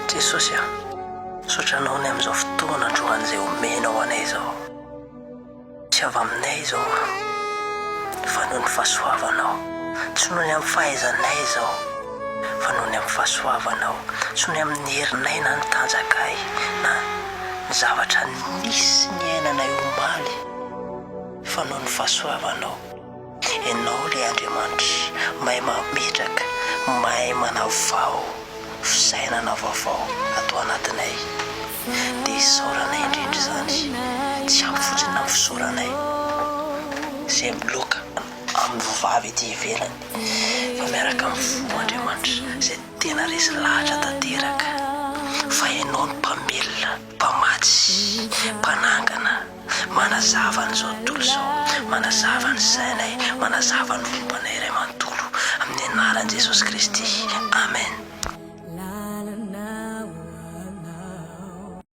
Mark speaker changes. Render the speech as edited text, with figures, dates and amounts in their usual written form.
Speaker 1: Jesosy a sotranao ny amin'izao fotoana androan'izay omenao anay zao. Tsy avy aminay zao fa noho ny fahasoavanao, tsy noho ny amin'ny fahaizanay zao fa noho ny amin'ny fahasoavanao, tsy noho ny amin'ny herinay na ny tanjakay na ny zavatra nisy ny ainanay omaly fa noho ny fahasoavanao. Ianao ilay Andriamanitra mahay mametraka, mahay manavao fisainana vaovao atao anatinay. Dia isaoranay indrindra izany, tsy ampy fotsiny amin'ny fisaoranay izay miloka amin'ny vavy ety ivelany, fa miaraka amin'ny fo Andriamanitra izay tena resy lahatra tanteraka. Fa ianao ny mpamelona, mpamatsy, mpanangana, manazava an'izao tontolo izao, manazava ny sainay, manazava ny mombanay iray manontolo, amin'ny anaran'i Jesosy Kristy. Amen.